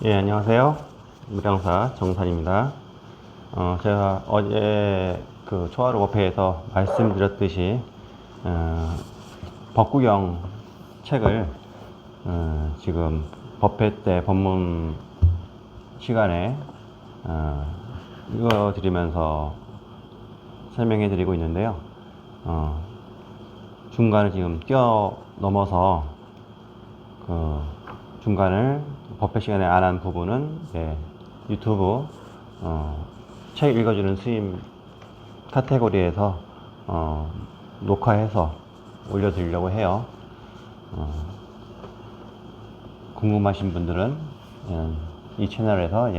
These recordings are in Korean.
예, 안녕하세요. 무량사 정산입니다. 제가 어제 그 초하루 법회에서 말씀드렸듯이, 법구경 책을, 지금 법회 때 법문 시간에, 읽어드리면서 설명해 드리고 있는데요. 중간을 지금 뛰어넘어서, 중간을 법회 시간에 안 한 부분은 유튜브 책 읽어주는 스님 카테고리에서 녹화해서 올려드리려고 해요. 궁금하신 분들은 이 채널에서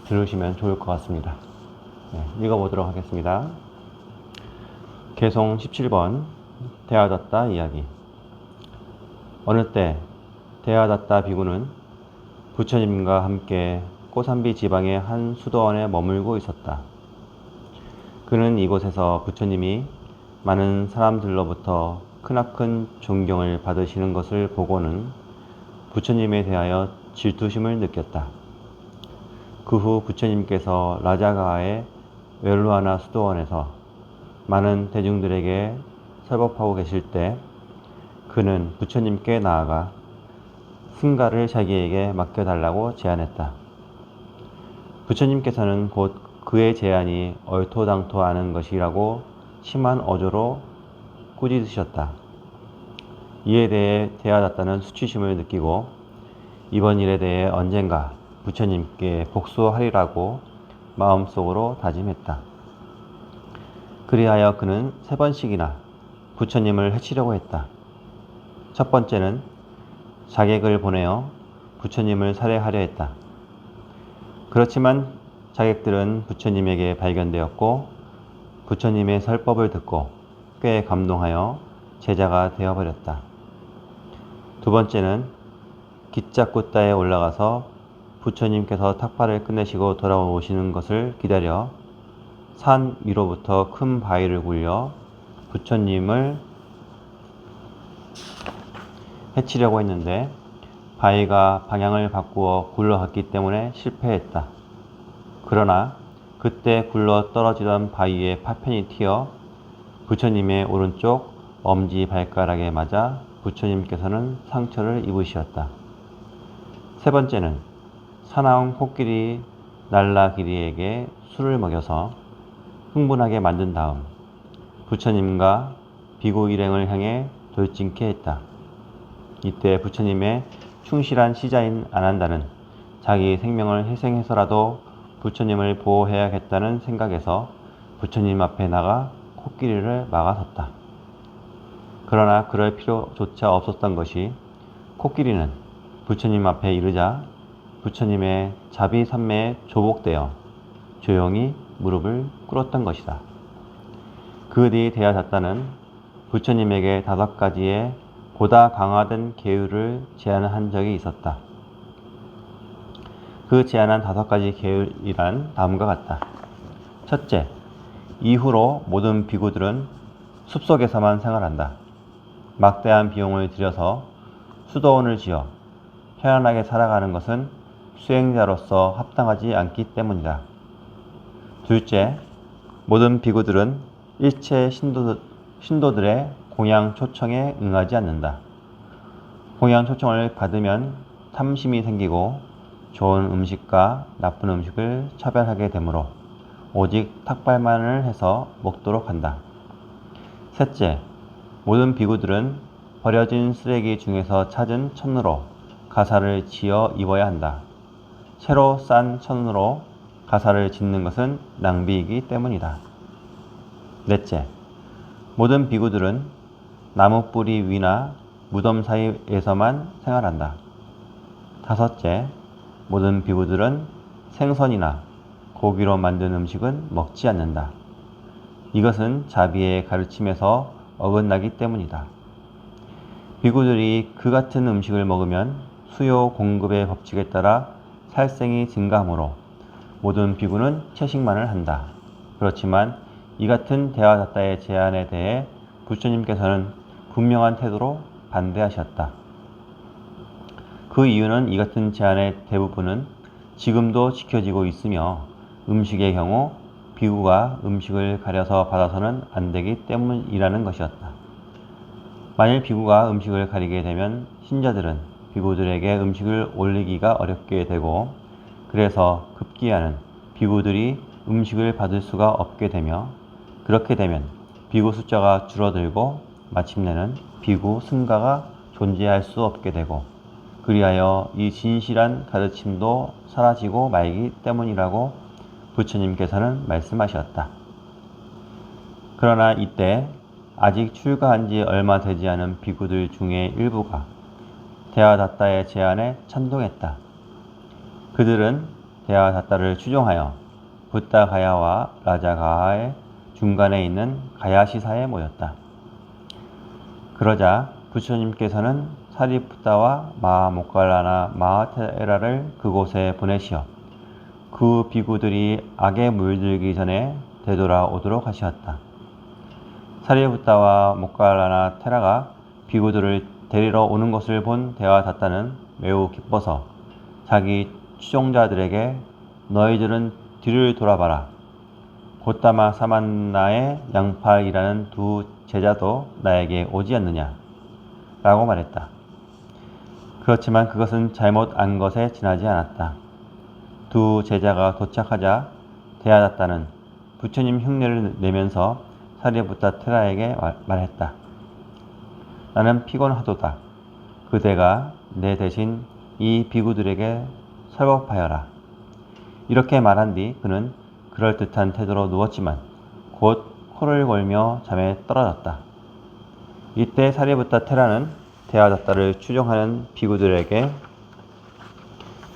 들으시면 좋을 것 같습니다. 읽어보도록 하겠습니다. 개송 17번 대하다tta 이야기. 어느 때 대하다tta 비구는 부처님과 함께 꼬산비 지방의 한 수도원에 머물고 있었다. 그는 이곳에서 부처님이 많은 사람들로부터 크나큰 존경을 받으시는 것을 보고는 부처님에 대하여 질투심을 느꼈다. 그 후 부처님께서 라자가의 웰루아나 수도원에서 많은 대중들에게 설법하고 계실 때 그는 부처님께 나아가 승가를 자기에게 맡겨달라고 제안했다. 부처님께서는 곧 그의 제안이 얼토당토하는 것이라고 심한 어조로 꾸짖으셨다. 이에 대해 대하다tta는 수치심을 느끼고 이번 일에 대해 언젠가 부처님께 복수하리라고 마음속으로 다짐했다. 그리하여 그는 3번씩이나 부처님을 해치려고 했다. 첫 번째는 자객을 보내어 부처님을 살해하려 했다. 그렇지만 자객들은 부처님에게 발견되었고 부처님의 설법을 듣고 꽤 감동하여 제자가 되어버렸다. 두 번째는 기짜꾸따에 올라가서 부처님께서 탁발을 끝내시고 돌아오시는 것을 기다려 산 위로부터 큰 바위를 굴려 부처님을 해치려고 했는데 바위가 방향을 바꾸어 굴러갔기 때문에 실패했다. 그러나 그때 굴러 떨어지던 바위의 파편이 튀어 부처님의 오른쪽 엄지 발가락에 맞아 부처님께서는 상처를 입으셨다. 세 번째는 사나운 코끼리 날라기리에게 술을 먹여서 흥분하게 만든 다음 부처님과 비구 일행을 향해 돌진케 했다. 이때 부처님의 충실한 시자인 아난다는 자기 생명을 희생해서라도 부처님을 보호해야겠다는 생각에서 부처님 앞에 나가 코끼리를 막아섰다. 그러나 그럴 필요조차 없었던 것이 코끼리는 부처님 앞에 이르자 부처님의 자비삼매에 조복되어 조용히 무릎을 꿇었던 것이다. 그 뒤 대하다tta는 부처님에게 5가지의 보다 강화된 계율을 제안한 적이 있었다. 그 제안한 5가지 계율이란 다음과 같다. 첫째, 이후로 모든 비구들은 숲속에서만 생활한다. 막대한 비용을 들여서 수도원을 지어 편안하게 살아가는 것은 수행자로서 합당하지 않기 때문이다. 둘째, 모든 비구들은 일체 신도들의 공양 초청에 응하지 않는다. 공양 초청을 받으면 탐심이 생기고 좋은 음식과 나쁜 음식을 차별하게 되므로 오직 탁발만을 해서 먹도록 한다. 셋째, 모든 비구들은 버려진 쓰레기 중에서 찾은 천으로 가사를 지어 입어야 한다. 새로 싼 천으로 가사를 짓는 것은 낭비이기 때문이다. 넷째, 모든 비구들은 나무 뿌리 위나 무덤 사이에서만 생활한다. 다섯째, 모든 비구들은 생선이나 고기로 만든 음식은 먹지 않는다. 이것은 자비의 가르침에서 어긋나기 때문이다. 비구들이 그 같은 음식을 먹으면 수요 공급의 법칙에 따라 살생이 증가하므로 모든 비구는 채식만을 한다. 그렇지만 이 같은 대하다tta의 제안에 대해 부처님께서는 분명한 태도로 반대하셨다. 그 이유는 이 같은 제한의 대부분은 지금도 지켜지고 있으며 음식의 경우 비구가 음식을 가려서 받아서는 안 되기 때문이라는 것이었다. 만일 비구가 음식을 가리게 되면 신자들은 비구들에게 음식을 올리기가 어렵게 되고 그래서 급기야는 비구들이 음식을 받을 수가 없게 되며 그렇게 되면 비구 숫자가 줄어들고 마침내는 비구 승가가 존재할 수 없게 되고 그리하여 이 진실한 가르침도 사라지고 말기 때문이라고 부처님께서는 말씀하셨다. 그러나 이때 아직 출가한 지 얼마 되지 않은 비구들 중에 일부가 대하다tta의 제안에 찬동했다. 그들은 대하다tta를 추종하여 붓다가야와 라자가하의 중간에 있는 가야시사에 모였다. 그러자 부처님께서는 사리푸타와 마하모칼라나 마하테라를 그곳에 보내시어 그 비구들이 악에 물들기 전에 되돌아오도록 하셨다. 사리푸타와 모칼라나 테라가 비구들을 데리러 오는 것을 본 대하다tta는 매우 기뻐서 자기 추종자들에게 너희들은 뒤를 돌아봐라. 고타마 사만나의 양팔이라는 두 제자도 나에게 오지 않느냐? 라고 말했다. 그렇지만 그것은 잘못 안 것에 지나지 않았다. 두 제자가 도착하자 대하다tta는 부처님 흉내를 내면서 사리푸타 테라에게 말했다. 나는 피곤하도다. 그대가 내 대신 이 비구들에게 설법하여라. 이렇게 말한 뒤 그는 그럴듯한 태도로 누웠지만 곧 코를 골며 잠에 떨어졌다. 이때 사리푸타 테라는 대하다tta를 추종하는 비구들에게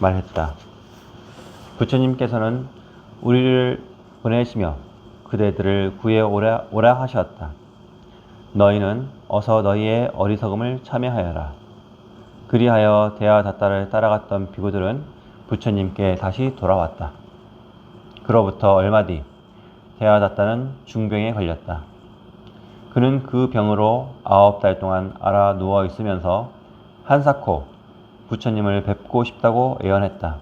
말했다. 부처님께서는 우리를 보내시며 그대들을 구해오라 하셨다. 너희는 어서 너희의 어리석음을 참여하여라. 그리하여 대하다tta를 따라갔던 비구들은 부처님께 다시 돌아왔다. 그로부터 얼마 뒤 대하다tta는 중병에 걸렸다. 그는 그 병으로 9달 동안 앓아 누워 있으면서 한사코 부처님을 뵙고 싶다고 애원했다.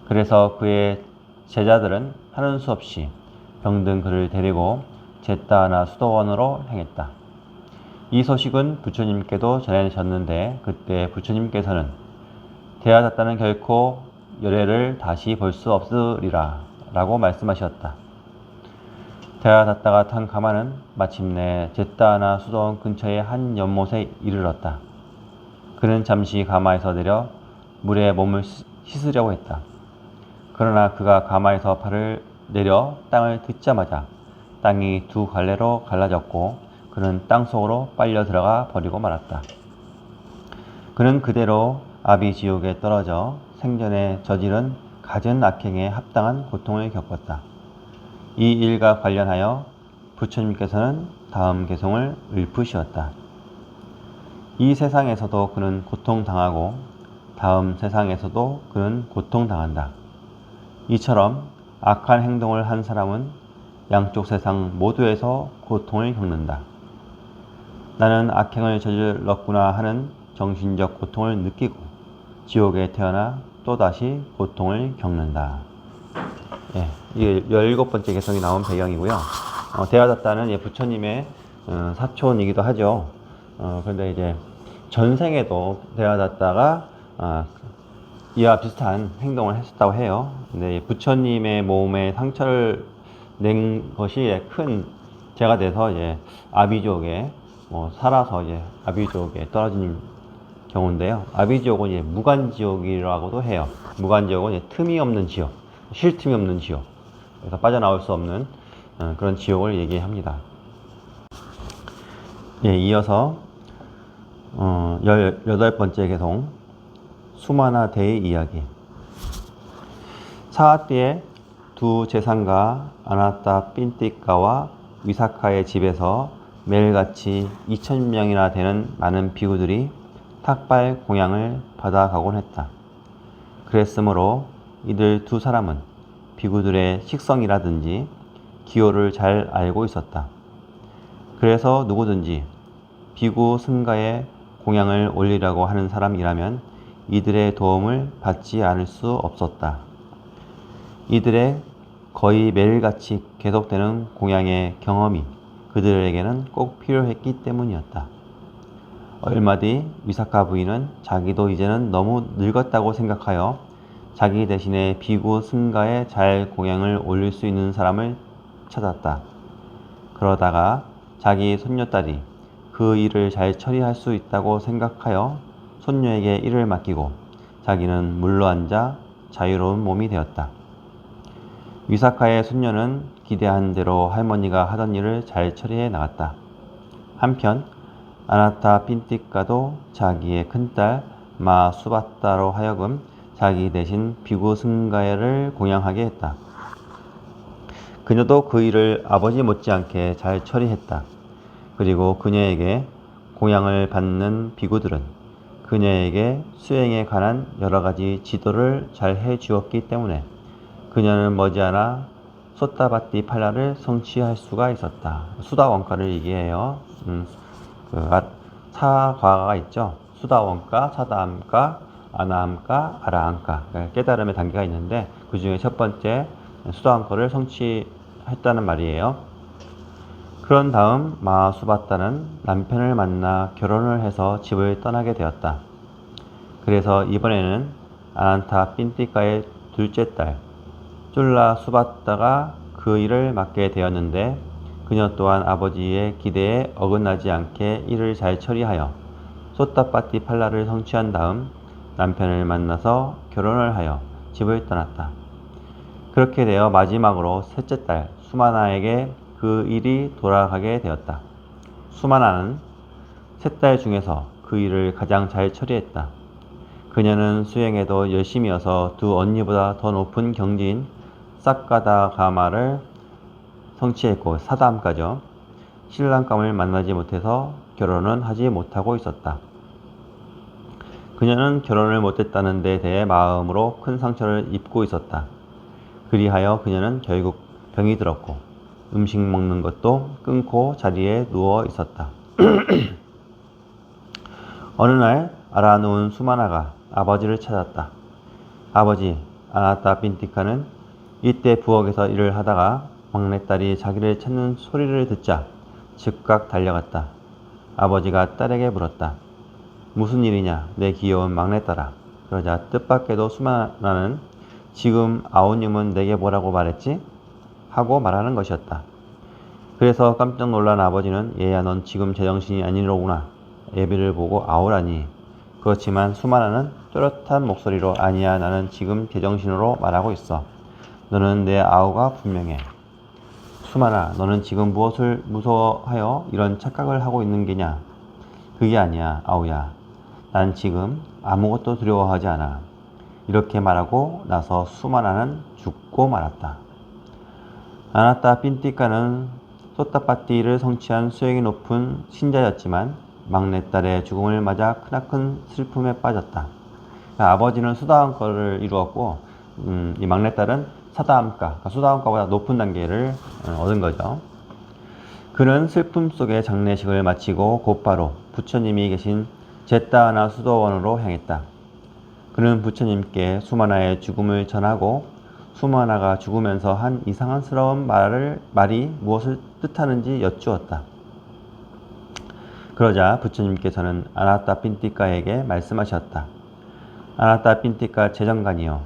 그래서 그의 제자들은 하는 수 없이 병든 그를 데리고 제타하나 수도원으로 향했다. 이 소식은 부처님께도 전해졌는데 그때 부처님께서는 대하다tta는 결코 열애를 다시 볼 수 없으리라 라고 말씀하셨다. 대하다tta가 탄 가마는 마침내 제타하나 수도원 근처의 한 연못에 이르렀다. 그는 잠시 가마에서 내려 물에 몸을 씻으려고 했다. 그러나 그가 가마에서 발을 내려 땅을 딛자마자 땅이 두 갈래로 갈라졌고 그는 땅속으로 빨려 들어가 버리고 말았다. 그는 그대로 아비지옥에 떨어져 생전에 저지른 갖은 악행에 합당한 고통을 겪었다. 이 일과 관련하여 부처님께서는 다음 개송을 읊으시었다. 이 세상에서도 그는 고통당하고 다음 세상에서도 그는 고통당한다. 이처럼 악한 행동을 한 사람은 양쪽 세상 모두에서 고통을 겪는다. 나는 악행을 저질렀구나 하는 정신적 고통을 느끼고 지옥에 태어나 또다시 고통을 겪는다. 예, 이게 17번째 개성이 나온 배경이고요. 대하다tta는 부처님의 사촌이기도 하죠. 그런데 이제 전생에도 대하다tta가 이와 비슷한 행동을 했었다고 해요. 근데 부처님의 몸에 상처를 낸 것이 큰 죄가 돼서 아비지옥에 살아서 아비지옥에 떨어진 경우인데요. 아비지옥은 무간지옥이라고도 해요. 무간지옥은 틈이 없는 지옥, 쉴 틈이 없는 지옥. 그래서 빠져나올 수 없는 그런 지옥을 얘기합니다. 이어서 18번째 개송 수마나 대의 이야기. 사하띠의 두 재상가 아나타 핀띠가와 위사카의 집에서 매일같이 2000명이나 되는 많은 비구들이 탁발 공양을 받아가곤 했다. 그랬으므로 이들 두 사람은 비구들의 식성이라든지 기호를 잘 알고 있었다. 그래서 누구든지 비구 승가에 공양을 올리려고 하는 사람이라면 이들의 도움을 받지 않을 수 없었다. 이들의 거의 매일같이 계속되는 공양의 경험이 그들에게는 꼭 필요했기 때문이었다. 얼마 뒤 위사카 부인은 자기도 이제는 너무 늙었다고 생각하여 자기 대신에 비구 승가에 잘 공양을 올릴 수 있는 사람을 찾았다. 그러다가 자기 손녀딸이 그 일을 잘 처리할 수 있다고 생각하여 손녀에게 일을 맡기고 자기는 물러앉아 자유로운 몸이 되었다. 위사카의 손녀는 기대한 대로 할머니가 하던 일을 잘 처리해 나갔다. 한편 아나타 핀티카도 자기의 큰딸 마 수바타로 하여금 자기 대신 비구 승가를 공양하게 했다. 그녀도 그 일을 아버지 못지않게 잘 처리했다. 그리고 그녀에게 공양을 받는 비구들은 그녀에게 수행에 관한 여러 가지 지도를 잘 해주었기 때문에 그녀는 머지않아 소타바티 팔라를 성취할 수가 있었다. 수다 원가를 얘기해요. 사과가 있죠. 수다 원가, 사다함가, 아나함가, 아라함가. 깨달음의 단계가 있는데 그 중에 첫 번째 수다 원가를 성취했다는 말이에요. 그런 다음 마수바타는 남편을 만나 결혼을 해서 집을 떠나게 되었다. 그래서 이번에는 아난타 핀티카의 둘째 딸 쫄라 수바타가 그 일을 맡게 되었는데 그녀 또한 아버지의 기대에 어긋나지 않게 일을 잘 처리하여 소타파티 팔라를 성취한 다음 남편을 만나서 결혼을 하여 집을 떠났다. 그렇게 되어 마지막으로 셋째 딸 수마나에게 그 일이 돌아가게 되었다. 수마나는 세 딸 중에서 그 일을 가장 잘 처리했다. 그녀는 수행에도 열심이어서 두 언니보다 더 높은 경지인 사카다가마를 성취했고 사담까지요. 신랑감을 만나지 못해서 결혼은 하지 못하고 있었다. 그녀는 결혼을 못했다는 데 대해 마음으로 큰 상처를 입고 있었다. 그리하여 그녀는 결국 병이 들었고 음식 먹는 것도 끊고 자리에 누워 있었다. 어느 날 알아누운 수마나가 아버지를 찾았다. 아버지, 아나타 빈티카는 이때 부엌에서 일을 하다가 막내딸이 자기를 찾는 소리를 듣자 즉각 달려갔다. 아버지가 딸에게 물었다. 무슨 일이냐, 내 귀여운 막내딸아. 그러자 뜻밖에도 수마나는 지금 아우님은 내게 뭐라고 말했지? 하고 말하는 것이었다. 그래서 깜짝 놀란 아버지는 얘야 넌 지금 제정신이 아니로구나. 애비를 보고 아우라니. 그렇지만 수마나는 또렷한 목소리로 아니야 나는 지금 제정신으로 말하고 있어. 너는 내 아우가 분명해. 수마나 너는 지금 무엇을 무서워하여 이런 착각을 하고 있는 게냐? 그게 아니야 아우야. 난 지금 아무것도 두려워하지 않아. 이렇게 말하고 나서 수마나는 죽고 말았다. 아나타 핀티카는 소타파티를 성취한 수행이 높은 신자였지만 막내딸의 죽음을 맞아 크나큰 슬픔에 빠졌다. 아버지는 수다함가를 이루었고 이 막내딸은 사다함가, 그러니까 수다함가보다 높은 단계를 얻은 거죠. 그는 슬픔 속에 장례식을 마치고 곧바로 부처님이 계신 제타하나 수도원으로 향했다. 그는 부처님께 수마나의 죽음을 전하고 수마나가 죽으면서 한 이상스러운 말이 무엇을 뜻하는지 여쭈었다. 그러자 부처님께서는 아나타 핀티카에게 말씀하셨다. 아나타 핀티카 재정관이여,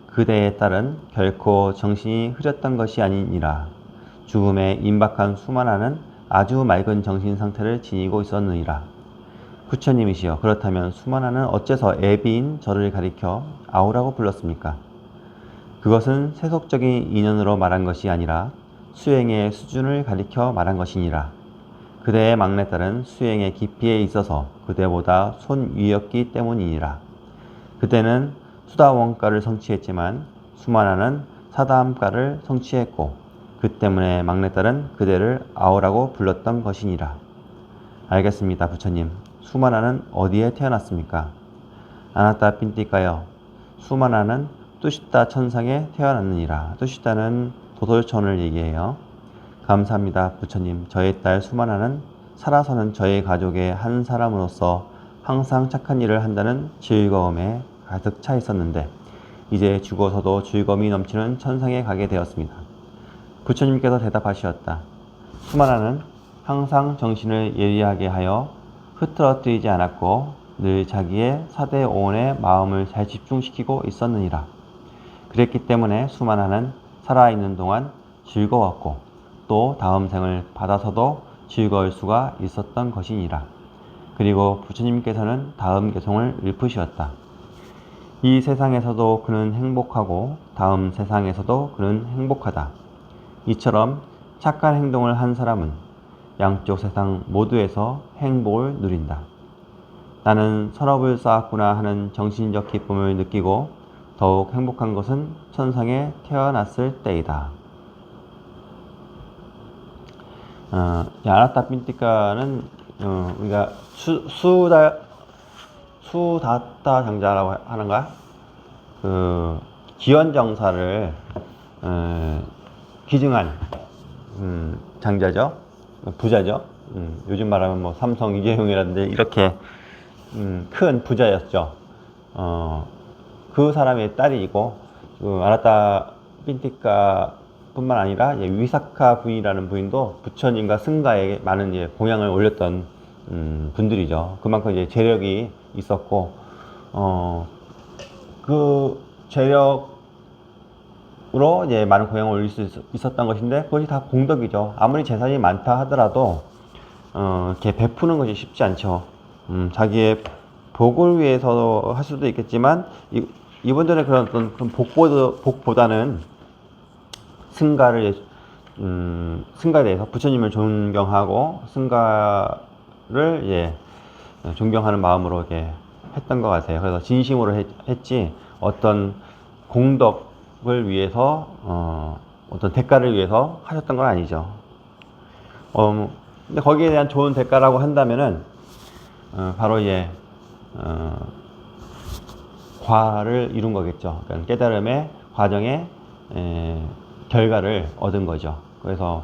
그대의 딸은 결코 정신이 흐렸던 것이 아니니라. 죽음에 임박한 수마나는 아주 맑은 정신 상태를 지니고 있었느니라. 부처님이시여, 그렇다면 수마나는 어째서 애비인 저를 가리켜 아우라고 불렀습니까? 그것은 세속적인 인연으로 말한 것이 아니라 수행의 수준을 가리켜 말한 것이니라. 그대의 막내딸은 수행의 깊이에 있어서 그대보다 손위였기 때문이니라. 그대는 수다원가를 성취했지만 수마나는 사다함가를 성취했고 그 때문에 막내딸은 그대를 아우라고 불렀던 것이니라. 알겠습니다, 부처님. 수마나는 어디에 태어났습니까? 아나타 핀티카여, 수마나는 뚜시타 천상에 태어났느니라. 뚜시타는 도솔천을 얘기해요. 감사합니다, 부처님. 저의 딸 수마나는 살아서는 저의 가족의 한 사람으로서 항상 착한 일을 한다는 즐거움에 가득 차 있었는데 이제 죽어서도 즐거움이 넘치는 천상에 가게 되었습니다. 부처님께서 대답하시었다. 수만아는 항상 정신을 예리하게 하여 흐트러뜨리지 않았고 늘 자기의 사대오원에 마음을 잘 집중시키고 있었느니라. 그랬기 때문에 수만아는 살아있는 동안 즐거웠고 또 다음 생을 받아서도 즐거울 수가 있었던 것이니라. 그리고 부처님께서는 다음 개송을 읊으시었다. 이 세상에서도 그는 행복하고 다음 세상에서도 그는 행복하다. 이처럼 착한 행동을 한 사람은 양쪽 세상 모두에서 행복을 누린다. 나는 선업을 쌓았구나 하는 정신적 기쁨을 느끼고 더욱 행복한 것은 천상에 태어났을 때이다. 야나타 핀티카는 우리가 수다타 장자라고 하는가? 그 기원정사를 기증한 장자죠. 부자죠. 요즘 말하면 뭐 삼성 이재용이라든지 이렇게 큰 부자였죠. 그 사람의 딸이고 아나타 핀티카 뿐만 아니라 위사카 부인이라는 부인도 부처님과 승가에게 많은 공양을 올렸던 분들이죠. 그만큼 이제 재력이 있었고 그 재력으로 이제 많은 공양을 올릴 수 있었던 것인데 그것이 다 공덕이죠. 아무리 재산이 많다 하더라도 이렇게 베푸는 것이 쉽지 않죠. 자기의 복을 위해서 할 수도 있겠지만 이분들의 그런 어떤 복보다는 승가에 대해서 부처님을 존경하고 승가를 존경하는 마음으로 이렇게 했던 것 같아요. 그래서 진심으로 했지 어떤 공덕을 위해서 어떤 대가를 위해서 하셨던 건 아니죠. 근데 거기에 대한 좋은 대가라고 한다면은 바로 과를 이룬 거겠죠. 그러니까 깨달음의 과정에 결과를 얻은 거죠. 그래서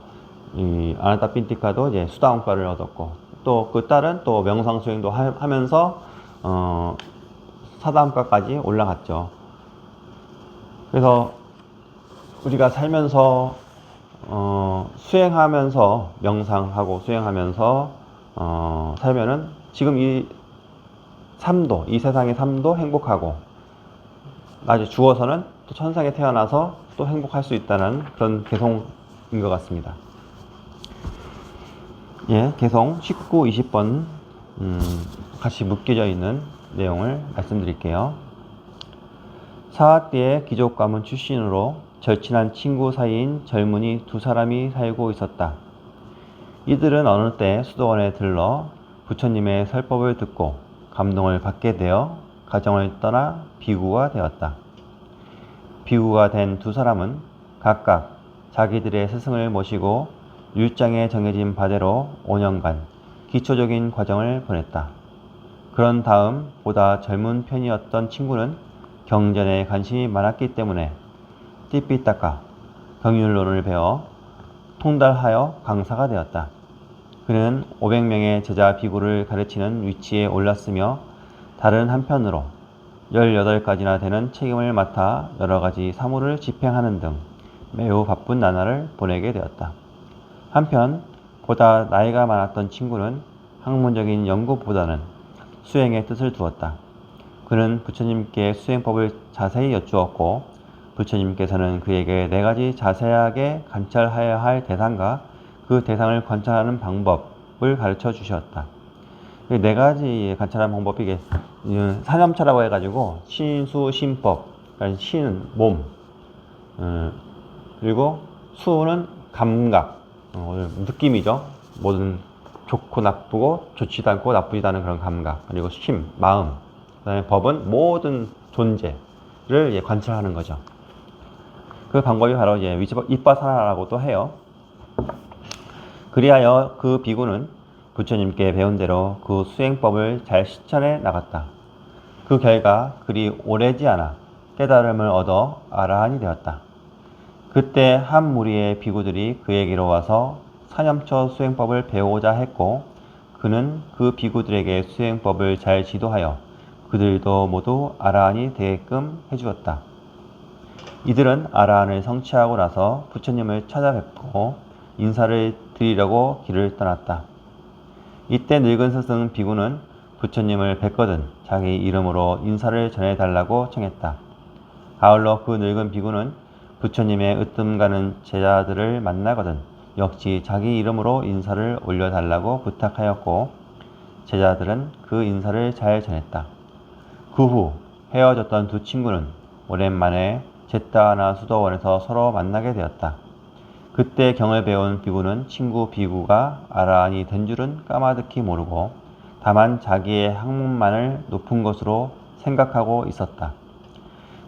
이 아나타 핀티카도 이제 수다원과를 얻었고 또 그 딸은 또 명상 수행도 하면서 사다원과까지 올라갔죠. 그래서 우리가 살면서 수행하면서 명상하고 수행하면서 살면은 지금 이 삶도 이 세상의 삶도 행복하고 나중에 죽어서는 또 천상에 태어나서 또 행복할 수 있다는 그런 개송인 것 같습니다. 개송 19, 20번 같이 묶여져 있는 내용을 말씀드릴게요. 사화띠의 귀족 가문 출신으로 절친한 친구 사이인 젊은이 두 사람이 살고 있었다. 이들은 어느 때 수도원에 들러 부처님의 설법을 듣고 감동을 받게 되어 가정을 떠나 비구가 되었다. 비구가 된 두 사람은 각각 자기들의 스승을 모시고 율장에 정해진 바대로 5년간 기초적인 과정을 보냈다. 그런 다음 보다 젊은 편이었던 친구는 경전에 관심이 많았기 때문에 띠삐따까 경율론을 배워 통달하여 강사가 되었다. 그는 500명의 제자 비구를 가르치는 위치에 올랐으며 다른 한편으로 18가지나 되는 책임을 맡아 여러가지 사무를 집행하는 등 매우 바쁜 나날을 보내게 되었다. 한편 보다 나이가 많았던 친구는 학문적인 연구보다는 수행의 뜻을 두었다. 그는 부처님께 수행법을 자세히 여쭈었고 부처님께서는 그에게 4가지 자세하게 관찰해야 할 대상과 그 대상을 관찰하는 방법을 가르쳐 주셨다. 4가지 관찰하는 방법이 이게 사념차라고 해가지고 신수, 신법, 그러니까 신은 몸, 그리고 수는 감각, 느낌이죠. 모든 좋고 나쁘고 좋지도 않고 나쁘지도 않은 그런 감각. 그리고 심, 마음. 그다음에 법은 모든 존재를 관찰하는 거죠. 그 방법이 바로 이빠사나라고도 해요. 그리하여 그 비구는 부처님께 배운 대로 그 수행법을 잘 실천해 나갔다. 그 결과 그리 오래지 않아 깨달음을 얻어 아라한이 되었다. 그때 한 무리의 비구들이 그에게로 와서 사념처 수행법을 배우고자 했고 그는 그 비구들에게 수행법을 잘 지도하여 그들도 모두 아라한이 되게끔 해주었다. 이들은 아라한을 성취하고 나서 부처님을 찾아뵙고 인사를 드리려고 길을 떠났다. 이때 늙은 스승 비구는 부처님을 뵙거든 자기 이름으로 인사를 전해달라고 청했다. 아울러 그 늙은 비구는 부처님의 으뜸가는 제자들을 만나거든 역시 자기 이름으로 인사를 올려달라고 부탁하였고 제자들은 그 인사를 잘 전했다. 그 후 헤어졌던 두 친구는 오랜만에 제타하나 수도원에서 서로 만나게 되었다. 그때 경을 배운 비구는 친구 비구가 아라한이 된 줄은 까마득히 모르고 다만 자기의 학문만을 높은 것으로 생각하고 있었다.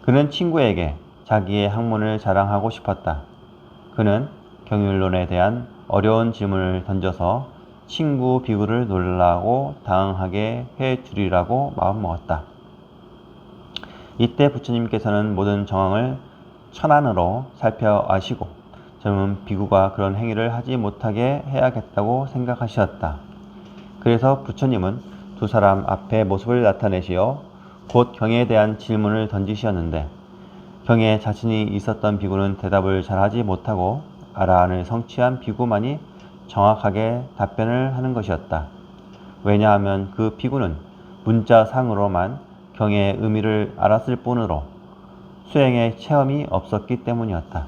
그는 친구에게 자기의 학문을 자랑하고 싶었다. 그는 경율론에 대한 어려운 질문을 던져서 친구 비구를 놀라고 당황하게 해 주리라고 마음먹었다. 이때 부처님께서는 모든 정황을 천안으로 살펴아시고 젊은 비구가 그런 행위를 하지 못하게 해야겠다고 생각하셨다. 그래서 부처님은 두 사람 앞에 모습을 나타내시어 곧 경에 대한 질문을 던지셨는데 경에 자신이 있었던 비구는 대답을 잘하지 못하고 아라한을 성취한 비구만이 정확하게 답변을 하는 것이었다. 왜냐하면 그 비구는 문자상으로만 경의 의미를 알았을 뿐으로 수행의 체험이 없었기 때문이었다.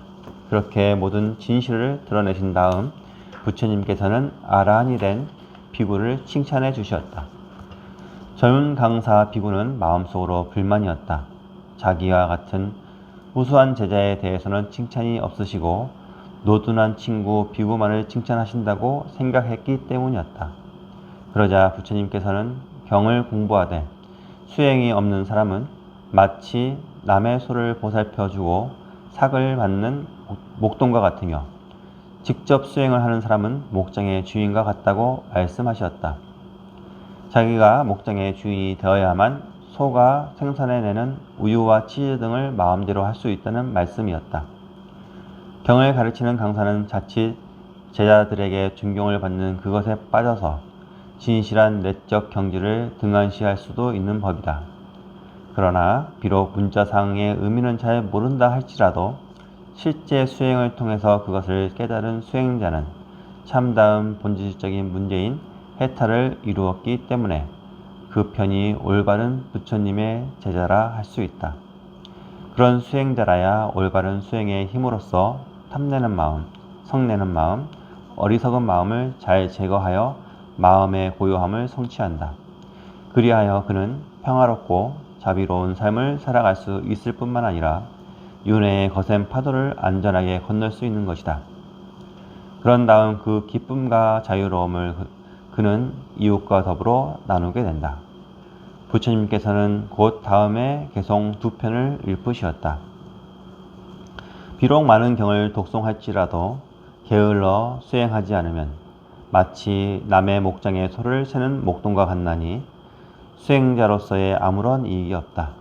그렇게 모든 진실을 드러내신 다음 부처님께서는 아라한이 된 비구를 칭찬해 주셨다. 젊은 강사 비구는 마음속으로 불만이었다. 자기와 같은 우수한 제자에 대해서는 칭찬이 없으시고 노둔한 친구 비구만을 칭찬하신다고 생각했기 때문이었다. 그러자 부처님께서는 경을 공부하되 수행이 없는 사람은 마치 남의 소를 보살펴주고 삭을 받는 목동과 같으며 직접 수행을 하는 사람은 목장의 주인과 같다고 말씀하셨다. 자기가 목장의 주인이 되어야만 소가 생산해내는 우유와 치즈 등을 마음대로 할 수 있다는 말씀이었다. 경을 가르치는 강사는 자칫 제자들에게 존경을 받는 그것에 빠져서 진실한 내적 경지를 등한시할 수도 있는 법이다. 그러나 비록 문자상의 의미는 잘 모른다 할지라도 실제 수행을 통해서 그것을 깨달은 수행자는 참다운 본질적인 문제인 해탈을 이루었기 때문에 그 편이 올바른 부처님의 제자라 할 수 있다. 그런 수행자라야 올바른 수행의 힘으로써 탐내는 마음, 성내는 마음, 어리석은 마음을 잘 제거하여 마음의 고요함을 성취한다. 그리하여 그는 평화롭고 자비로운 삶을 살아갈 수 있을 뿐만 아니라 윤회의 거센 파도를 안전하게 건널 수 있는 것이다. 그런 다음 그 기쁨과 자유로움을 그는 이웃과 더불어 나누게 된다. 부처님께서는 곧 다음에 개송 두 편을 읊으시었다. 비록 많은 경을 독송할지라도 게을러 수행하지 않으면 마치 남의 목장에 소를 세는 목동과 같나니 수행자로서의 아무런 이익이 없다.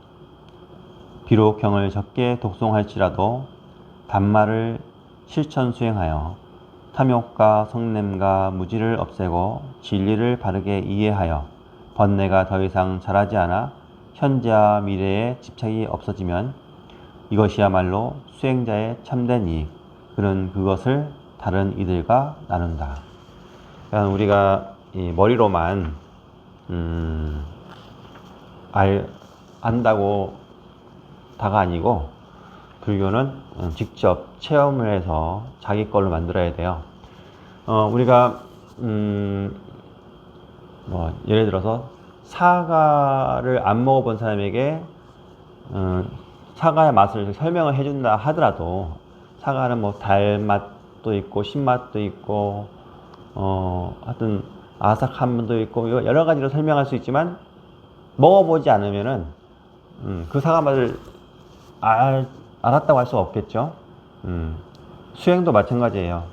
비록 경을 적게 독송할지라도 단말을 실천 수행하여 탐욕과 성냄과 무지를 없애고 진리를 바르게 이해하여 번뇌가 더 이상 자라지 않아 현재와 미래에 집착이 없어지면 이것이야말로 수행자의 참된 이익. 그는 그것을 다른 이들과 나눈다. 그러니까 우리가 이 머리로만 안다고 다가 아니고 불교는 직접 체험을 해서 자기 걸로 만들어야 돼요. 우리가 예를 들어서 사과를 안 먹어본 사람에게 사과의 맛을 설명을 해준다 하더라도 사과는 뭐 달맛도 있고 신맛도 있고 하여튼 아삭함도 있고 여러 가지로 설명할 수 있지만 먹어보지 않으면은 그 사과 맛을 알았다고 할 수 없겠죠. 수행도 마찬가지예요.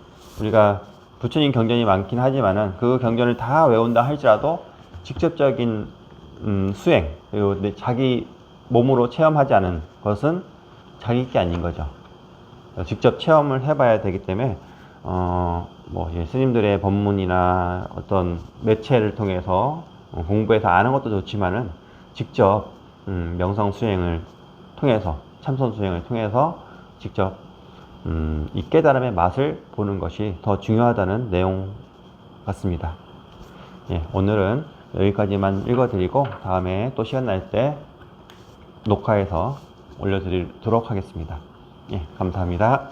우리가 부처님 경전이 많긴 하지만은 그 경전을 다 외운다 할지라도 직접적인 수행 그리고 자기 몸으로 체험하지 않은 것은 자기 게 아닌 거죠. 직접 체험을 해봐야 되기 때문에 스님들의 법문이나 어떤 매체를 통해서 공부해서 아는 것도 좋지만은 직접 명상 수행을 통해서, 참선 수행을 통해서 직접 이 깨달음의 맛을 보는 것이 더 중요하다는 내용 같습니다. 예, 오늘은 여기까지만 읽어드리고 다음에 또 시간 날 때 녹화해서 올려드리도록 하겠습니다. 예, 감사합니다.